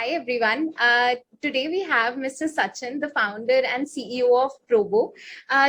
Hi everyone. Today we have Mr. Sachin, the founder and CEO of Probo,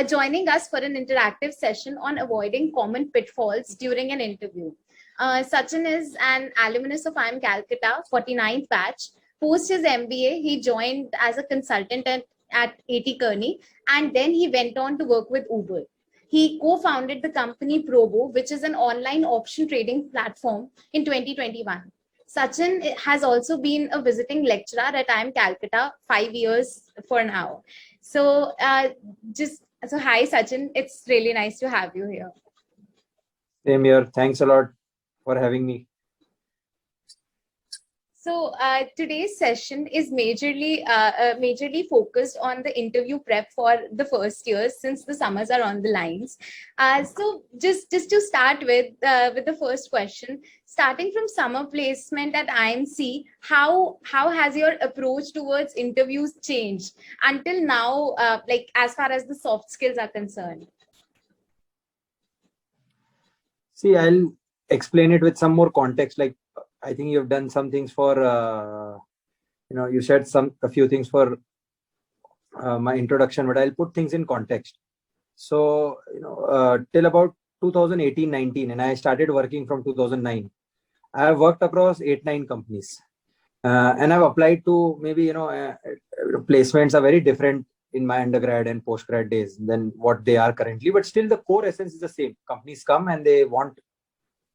joining us for an interactive session on avoiding common pitfalls during an interview. Sachin is an alumnus of IIM Calcutta, 49th batch. Post his MBA, he joined as a consultant at A.T. Kearney, and then he went on to work with Uber. He co-founded the company Probo, which is an online option trading platform, in 2021. Sachin has also been a visiting lecturer at IIM Calcutta 5 years for now. So hi Sachin, it's really nice to have you here. Same here. Thanks a lot for having me. So today's session is majorly focused on the interview prep for the first years, since the summers are on the lines. So just to start with the first question, starting from summer placement at IMC, how has your approach towards interviews changed until now, like as far as the soft skills are concerned? See, I'll explain it with some more context. Like, I think you've done some things for, you shared a few things for my introduction, but I'll put things in context. So, till about 2018-19, and I started working from 2009. I have worked across 8-9 companies, and I've applied to maybe, placements are very different in my undergrad and postgrad days than what they are currently, but still the core essence is the same. Companies come and they want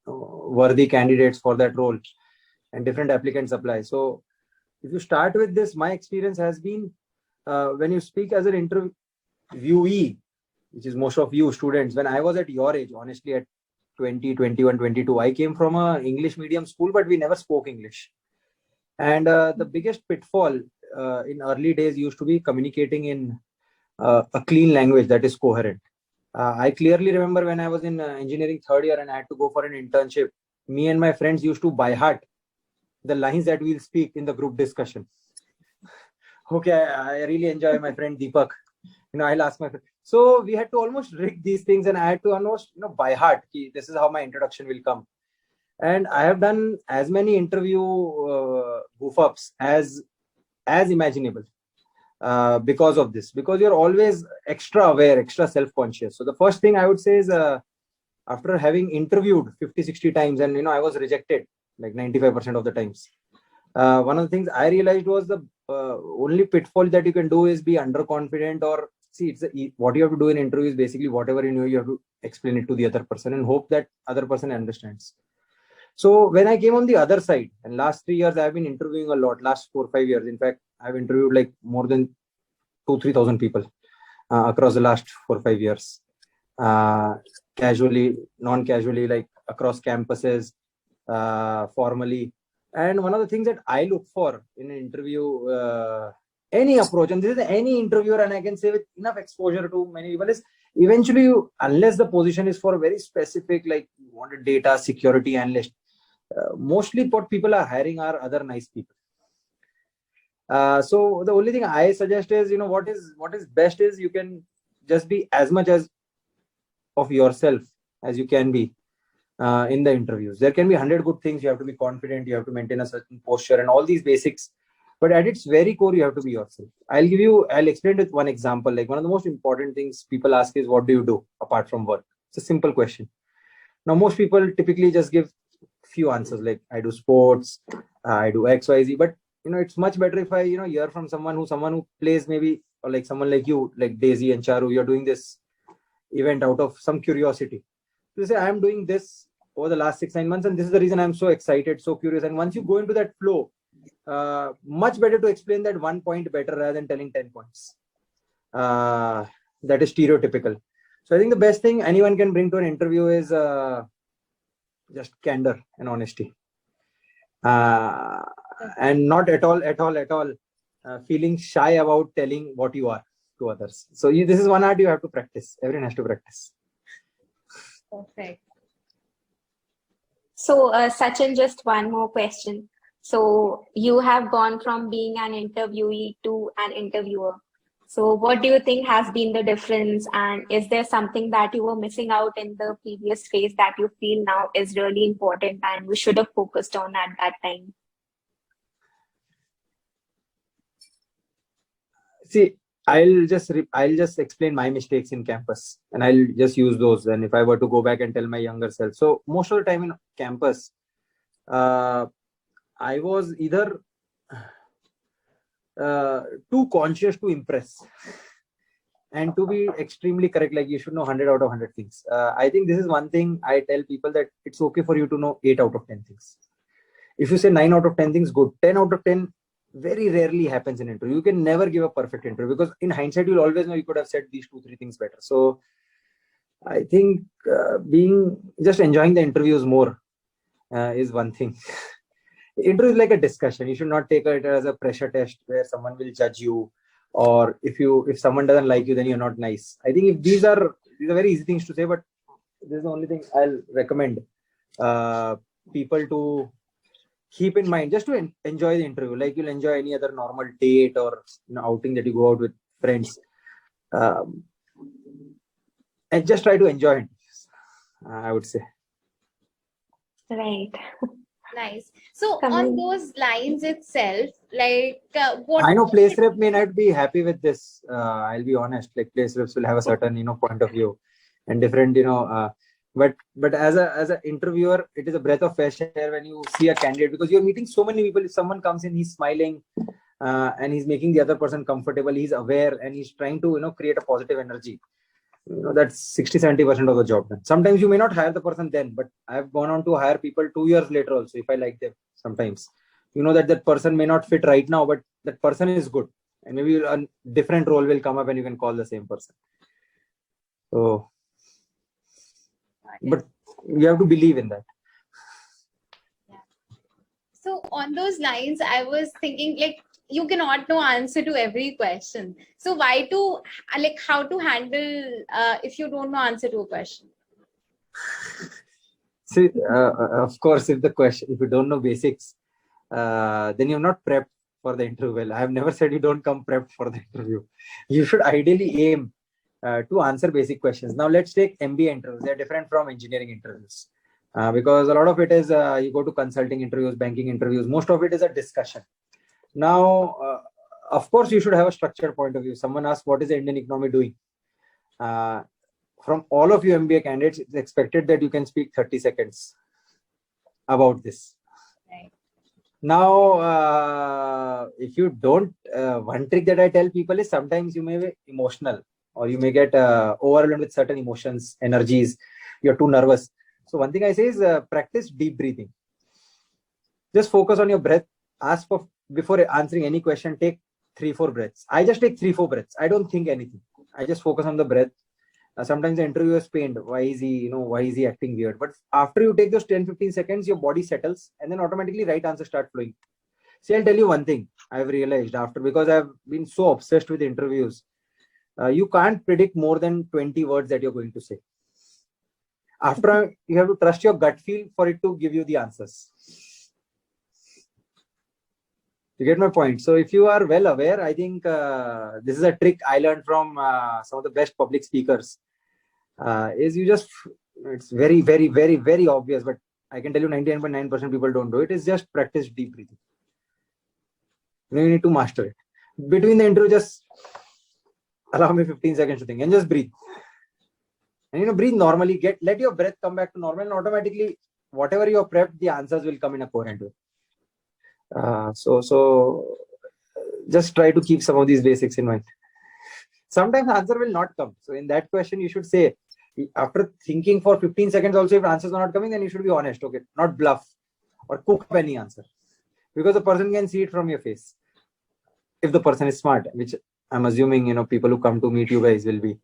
worthy candidates for that role, and different applicants apply. So if you start with this, my experience has been when you speak as an interviewee, which is most of you students, when I was at your age, honestly, at 20, 21, 22, I came from a English medium school, but we never spoke English. And the biggest pitfall in early days used to be communicating in a clean language that is coherent. I clearly remember when I was in engineering third year and I had to go for an internship, me and my friends used to by heart the lines that we'll speak in the group discussion. Okay, I really enjoy my friend Deepak. I'll ask my friend. So we had to almost rig these things, and I had to almost, by heart, this is how my introduction will come. And I have done as many interview goof-ups as imaginable because of this, because you're always extra aware, extra self-conscious. So the first thing I would say is after having interviewed 50-60 times, and I was rejected like 95% of the times, one of the things I realized was the only pitfall that you can do is be underconfident, or see, what you have to do in interviews, basically whatever you know, you have to explain it to the other person and hope that other person understands. So when I came on the other side, and last 3 years I've been interviewing a lot, last 4-5 years, in fact, I've interviewed like more than 2,000-3,000 people across the last 4-5 years, casually, non-casually, like across campuses, formally. And one of the things that I look for in an interview, any approach, and this is any interviewer, and I can say with enough exposure to many people, is eventually, unless the position is for very specific, like you want a data security analyst, mostly what people are hiring are other nice people. So the only thing I suggest is, what is best is you can just be as much as of yourself as you can be in the interviews. There can be 100 good things. You have to be confident, you have to maintain a certain posture and all these basics, but at its very core, you have to be yourself. I'll explain with one example. Like, one of the most important things people ask is, what do you do apart from work? It's a simple question. Now, most people typically just give few answers, like I do sports, I do XYZ, but it's much better if I hear from someone who plays, maybe, or like someone like you, like Daisy and Charu, you're doing this event out of some curiosity. So say, I'm doing this over the last 6-9 months, and this is the reason I'm so excited, so curious. And once you go into that flow, much better to explain that 1 point better rather than telling 10 points. That is stereotypical. So I think the best thing anyone can bring to an interview is just candor and honesty, and not at all feeling shy about telling what you are to others. So this is one art you have to practice. Everyone has to practice. Perfect. So Sachin, just one more question. So you have gone from being an interviewee to an interviewer. So what do you think has been the difference? And is there something that you were missing out in the previous phase that you feel now is really important and we should have focused on at that time? See, I'll just explain my mistakes in campus, and I'll just use those. And if I were to go back and tell my younger self, so most of the time in campus, I was either too conscious to impress and to be extremely correct. Like you should know 100 out of 100 things. I think this is one thing I tell people, that it's okay for you to know 8 out of 10 things. If you say 9 out of 10 things, good. 10 out of 10 very rarely happens in interview. You can never give a perfect interview, because in hindsight, you'll always know you could have said these 2-3 things better. So I think just enjoying the interviews more is one thing. Interview is like a discussion. You should not take it as a pressure test where someone will judge you, or if someone doesn't like you, then you're not nice. I think if these are very easy things to say, but this is the only thing I'll recommend people to keep in mind, just to enjoy the interview, like you'll enjoy any other normal date or outing that you go out with friends, and just try to enjoy it. I would say. Right. Nice. So on those lines itself, like what I know place rep may not be happy with this. I'll be honest. Like place reps will have a certain point of view and different but as a interviewer, it is a breath of fresh air when you see a candidate, because you're meeting so many people. If someone comes in, he's smiling and he's making the other person comfortable, he's aware, and he's trying to create a positive energy. That's 60-70% of the job done. Sometimes you may not hire the person then, but I've gone on to hire people 2 years later also, if I like them. Sometimes that person may not fit right now, but that person is good, and maybe a different role will come up and you can call the same person. So but you have to believe in that. So on those lines, I was thinking, like, you cannot know answer to every question. So how to handle if you don't know answer to a question? See, of course, if you don't know basics, then you're not prepped for the interview. Well, I have never said you don't come prepped for the interview. You should ideally aim to answer basic questions. Now, let's take MBA interviews. They're different from engineering interviews because a lot of it is you go to consulting interviews, banking interviews. Most of it is a discussion. Now, of course, you should have a structured point of view. Someone asks, what is the Indian economy doing? From all of you MBA candidates, it's expected that you can speak 30 seconds about this. Right. Now, if you don't, one trick that I tell people is sometimes you may be emotional, or you may get overwhelmed with certain emotions, energies. You're too nervous. So one thing I say is practice deep breathing. Just focus on your breath. Before answering any question, take 3-4 breaths. I just take 3-4 breaths. I don't think anything. I just focus on the breath. Sometimes the interviewer is pained. Why is he acting weird? But after you take those 10-15 seconds, your body settles, and then automatically right answers start flowing. See, I'll tell you one thing I've realized because I've been so obsessed with interviews. You can't predict more than 20 words that you're going to say. After, you have to trust your gut feel for it to give you the answers. You get my point? So if you are well aware, I think this is a trick I learned from some of the best public speakers. It's very, very, very, very obvious, but I can tell you 99.9% people don't do it. It's just practice deep breathing. You need to master it. Between the interview, just allow me 15 seconds to think and just breathe. And breathe normally. Let your breath come back to normal, and automatically, whatever you have prepped, the answers will come in a coherent way. So just try to keep some of these basics in mind. Sometimes the answer will not come. So in that question, you should say, after thinking for 15 seconds also, if answers are not coming, then you should be honest, okay? Not bluff or cook up any answer. Because the person can see it from your face. If the person is smart, which I'm assuming, people who come to meet you guys will be.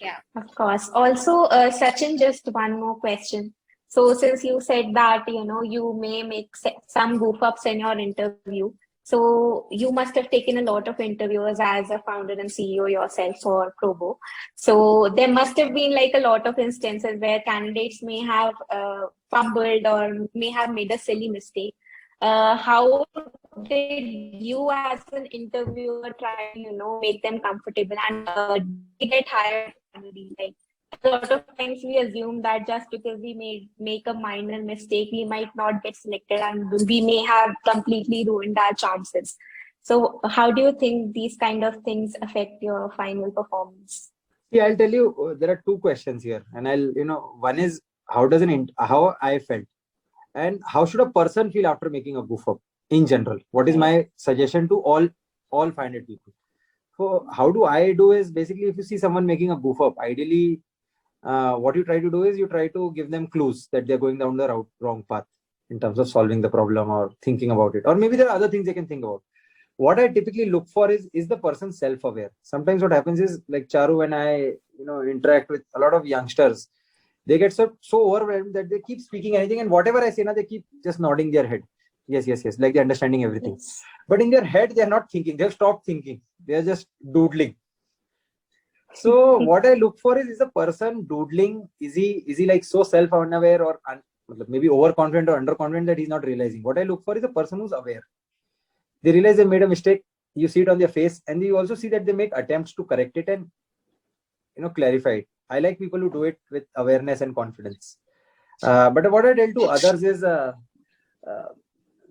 Yeah, of course. Also, Sachin, just one more question. So since you said that, you may make some goof ups in your interview, so you must have taken a lot of interviews as a founder and CEO yourself for Probo. So there must have been like a lot of instances where candidates may have fumbled or may have made a silly mistake. How did you as an interviewer try to, make them comfortable and get hired? Like, a lot of times we assume that just because we make a minor mistake, we might not get selected and we may have completely ruined our chances. So how do you think these kind of things affect your final performance? Yeah, I'll tell you, there are two questions here, and one is how I felt, and how should a person feel after making a goof up in general. What is my suggestion to all 500 people? So how do I do is basically, if you see someone making a goof up, ideally, what you try to do is you try to give them clues that they're going down the wrong path in terms of solving the problem or thinking about it, or maybe there are other things they can think about. What I typically look for is the person self-aware. Sometimes what happens is, like Charu, when I interact with a lot of youngsters, they get so overwhelmed that they keep speaking anything, and whatever I say now, they keep just nodding their head. Yes, yes, yes, like they're understanding everything. Yes. But in their head, they're not thinking. They've stopped thinking. They're just doodling. So what I look for is a person doodling. Is he like so self-unaware or maybe overconfident or underconfident that he's not realizing? What I look for is a person who's aware. They realize they made a mistake. You see it on their face, and you also see that they make attempts to correct it and clarify it. I like people who do it with awareness and confidence. But what I tell to others is,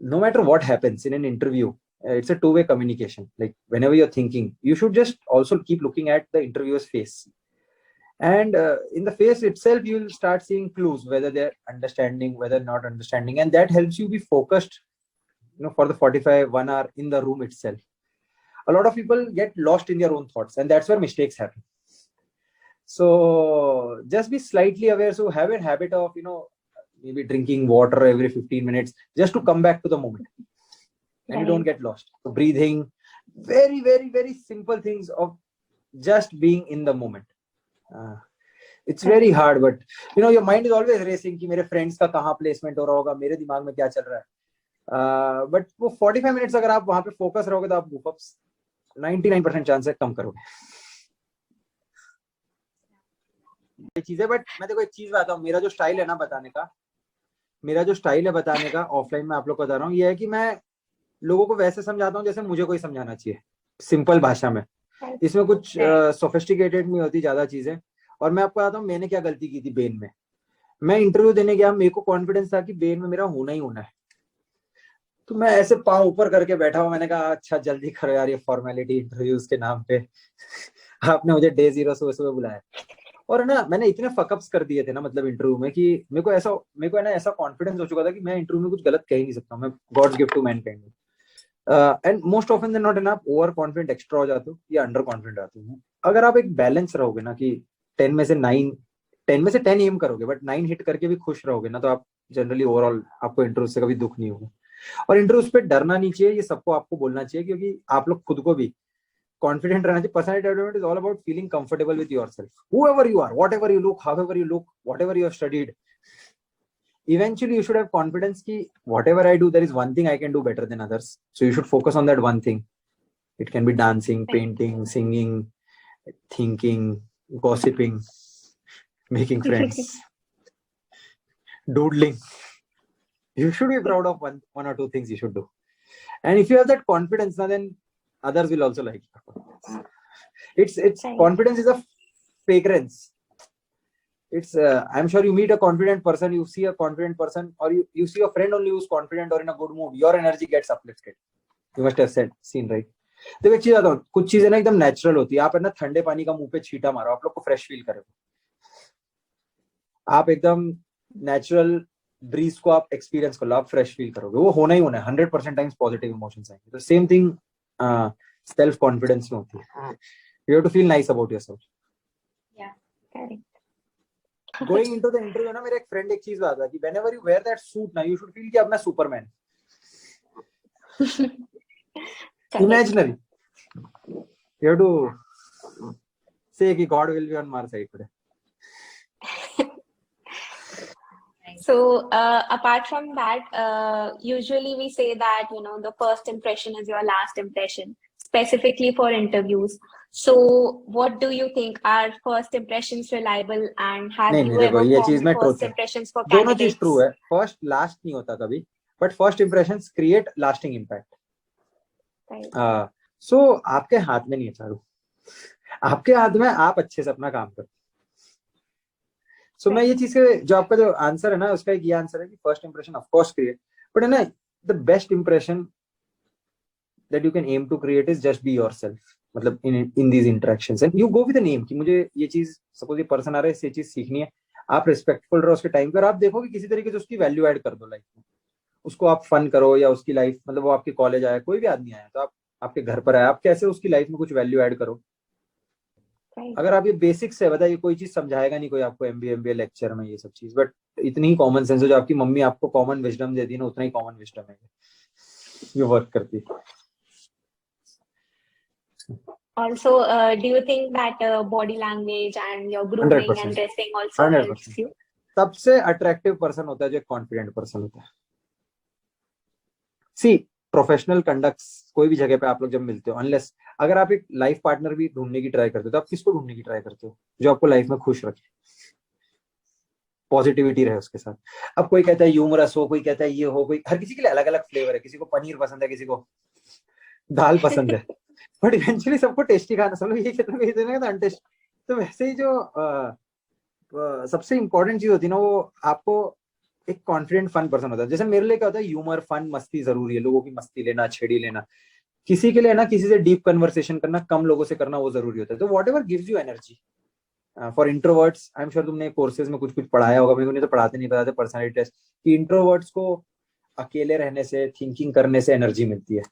no matter what happens in an interview, it's a two-way communication. Like whenever you're thinking, you should just also keep looking at the interviewer's face. And in the face itself, you'll start seeing clues, whether they're understanding, whether not understanding. And that helps you be focused, for the 1 hour in the room itself. A lot of people get lost in their own thoughts, and that's where mistakes happen. So just be slightly aware. So have a habit of, maybe drinking water every 15 minutes just to come back to the moment. And you don't get lost. So breathing, very, very, very simple things of just being in the moment. It's very hard, but your mind is always racing कि मेरे friends का कहाँ placement हो रहा होगा, मेरे दिमाग में क्या चल रहा है. But वो 45 minutes अगर आप वहाँ पे focus रहोगे तो आप goof ups 99% chance है कम करोगे. ये चीजें, बट मैं देखो एक चीज बताता हूँ, मेरा जो स्टाइल है बताने का ऑफलाइन में आप लोग को बता रहा हूँ, ये है कि मैं लोगों को वैसे समझाता हूँ जैसे मुझे कोई समझाना चाहिए, सिंपल भाषा में. इसमें कुछ सोफिस्टिकेटेड नहीं होती ज्यादा चीजें. और मैं आपको बताता हूँ मैंने क्या गलती की थी बेन में. मैं इंटरव्यू देने गया, मेरे को कॉन्फिडेंस था कि बेन में मेरा होना ही होना है. तो मैं ऐसे पाँव ऊपर करके बैठा हुआ, मैंने कहा अच्छा जल्दी करो यार, ये फॉर्मेलिटी इंटरव्यूज के नाम पे आपने मुझे डे 0 सुबह बुलाया. और ना मैंने इतने फकअप्स कर दिए थे ना, मतलब इंटरव्यू में, कि मेरे को है ना ऐसा कॉन्फिडेंस हो चुका था कि मैं इंटरव्यू में कुछ गलत कह ही नहीं सकता. मैं God's gift to mankind. And most often than not an आप ओवर कॉन्फिडेंट एक्स्ट्रा हो जाते हो या अंडर कॉन्फिडेंट आते हो. अगर आप एक बैलेंस रहोगे ना कि 10 में से 10 एम करोगे बट 9 हिट करके भी खुश रहोगे ना, तो आप जनरली ओवरऑल आपको इंटरव्यू से कभी दुख नहीं होगा. और इंटरव्यूज पे डरना नहीं चाहिए, ये सबको आपको बोलना चाहिए, क्योंकि आप लोग खुद को भी कॉन्फिडेंट रहना चाहिए. Personality development is all about feeling comfortable with yourself, whoever you are, whatever you look, however you look, whatever you have studied. Eventually you should have confidence ki whatever I do, there is one thing I can do better than others. So you should focus on that one thing. It can be dancing, painting, singing, thinking, gossiping, making friends, doodling. You should be proud of one or two things you should do. And if you have that confidence, then others will also like you. It's confidence is a fragrance. It's I'm sure you meet a confident person, you see a confident person, or you see a friend only who's confident or in a good mood, your energy gets uplifted. You must have seen, right? देखो एक चीज आता हूँ, कुछ चीजें ना एकदम natural होती है. आप है ना ठंडे पानी का मुंह पे छींटा मारो, आप लोग को फ्रेश फील करोगे. आप एकदम नेचुरल ब्रीज को आप एक्सपीरियंस कर लो, आप फ्रेश फील करोगे. वो होना ही होना है. 100% टाइम्स पॉजिटिव इमोशंस आएंगे. तो सेम थिंग सेल्फ कॉन्फिडेंस में होती है. You have to feel nice about yourself. Yeah, correct. Going into the interview ना, मेरा एक फ्रेंड एक चीज बताता है कि whenever you wear that suit ना, you should feel कि अब मैं Superman. Imaginary. You have to say कि God will be on my side today. So apart from that, usually we say that the first impression is your last impression, specifically for interviews. So what do you think, are first impressions reliable, and have you ever formed first impressions for candidates? दोनों चीज true है. First last नहीं होता कभी, but first impressions create lasting impact. So आपके हाथ में नहीं है चारू, आपके हाथ में आप अच्छे से अपना काम करो. सो मैं ये चीज के जो आपका जो आंसर है ना, उसका एक ये आंसर है कि first impression of course create, but है ना the best impression that you can aim to create is just be yourself. मतलब in these interactions and you go with a name कि मुझे ये चीज suppose ये person आ रहा है इससे ये चीज सीखनी है, आप respectful रहो उसके टाइम पे और आप देखो कि किसी तरीके से उसकी वैल्यू ऐड कर दो लाइफ में, उसको आप फन करो या उसकी लाइफ मतलब वो आपके कॉलेज आया कोई भी आदमी आया तो आप आपके घर पर आया आप कैसे उसकी लाइफ में कुछ वैल्यू ऐड करो. अगर आप ये बेसिक्स से बताइए कोई चीज समझाएगा नहीं कोई आपको एमबीए लेक्चर में ये सब चीज, बट इतनी ही कॉमन सेंस है जो आपकी मम्मी आपको कॉमन विजडम देती है ना उतना ही कॉमन विजडम है ये वर्क करती है. Also, do you think that body language and your grooming 100%. and dressing also 100%. helps you? सबसे अट्रैक्टिव पर्सन होता है जो कॉन्फिडेंट पर्सन होता है. सी प्रोफेशनल कंडक्ट कोई भी जगह पे आप लोग जब मिलते हो, अनलेस अगर आप एक लाइफ पार्टनर भी ढूंढने की ट्राई करते हो तो आप किसको ढूंढने की ट्राई करते हो जो आपको लाइफ में खुश रखे, पॉजिटिविटी रहे उसके साथ. अब कोई कहता है ह्यूमरस हो, कोई कहता है ये हो, कोई हर किसी के लिए अलग अलग फ्लेवर है, किसी को पनीर पसंद है, किसी को दाल पसंद है, बट इवेंचुअली सबको टेस्टी खाना सब लोग ये कहते हैं अनटेस्ट. तो वैसे ही जो सबसे इंपॉर्टेंट चीज होती है ना वो आपको एक कॉन्फिडेंट फन पर्सन होता है. जैसे मेरे लिए क्या होता है ह्यूमर फन मस्ती जरूरी है, लोगों की मस्ती लेना छेड़ी लेना. किसी के लिए ना किसी से डीप कन्वर्सेशन करना, कम लोगों से करना वो जरूरी होता है. तो what ever gives you energy. For introverts I am sure तुमने कोर्सेज में कुछ कुछ पढ़ाया होगा, मेरे को नहीं तो पढ़ाते नहीं बताते पर्सनालिटी टेस्ट कि इंट्रोवर्ट्स को अकेले रहने से थिंकिंग करने से एनर्जी मिलती है,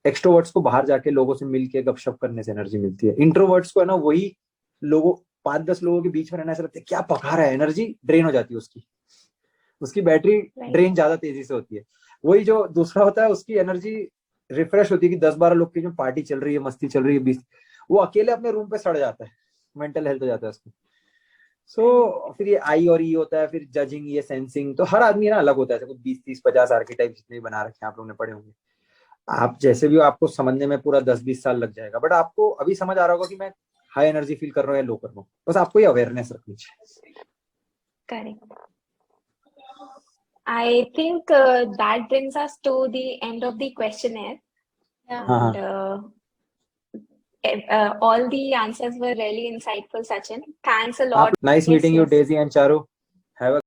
एक्सट्रोवर्ट्स को बाहर जाके लोगों से मिलके गपशप करने से एनर्जी मिलती है. इंट्रोवर्ट्स को है ना वही लोगों 5-10 लोगों के बीच में रहना ऐसा लगता है क्या पका रहा है, एनर्जी ड्रेन हो जाती है उसकी बैटरी ड्रेन ज्यादा तेजी से होती है. वही जो दूसरा होता है उसकी एनर्जी रिफ्रेश होती है कि 10-12 लोग की जो पार्टी चल रही है मस्ती चल रही है 20, वो अकेले अपने रूम पे सड़ जाता है, मेंटल हेल्थ हो जाता है उसको. सो फिर ये आई और ई होता है, फिर जजिंग ये सेंसिंग. तो हर आदमी ना अलग होता है, कुछ 20-30-50 आर्केटाइप जितने भी बना रखे हैं आप लोगों ने पढ़े होंगे. आप जैसे भी हो आपको समझने में पूरा 10-20 साल लग जाएगा, बट आपको अभी समझ आ रहा होगा कि मैं हाई एनर्जी फील कर रहा हूँ या लो कर रहा हूँ. बस आपको ये अवेयरनेस रखनी चाहिए. Correct. I think that brings us to the end of the questionnaire. And all the answers were really insightful, Sachin. Thanks a lot. Nice meeting you, Daisy and Charu. Have a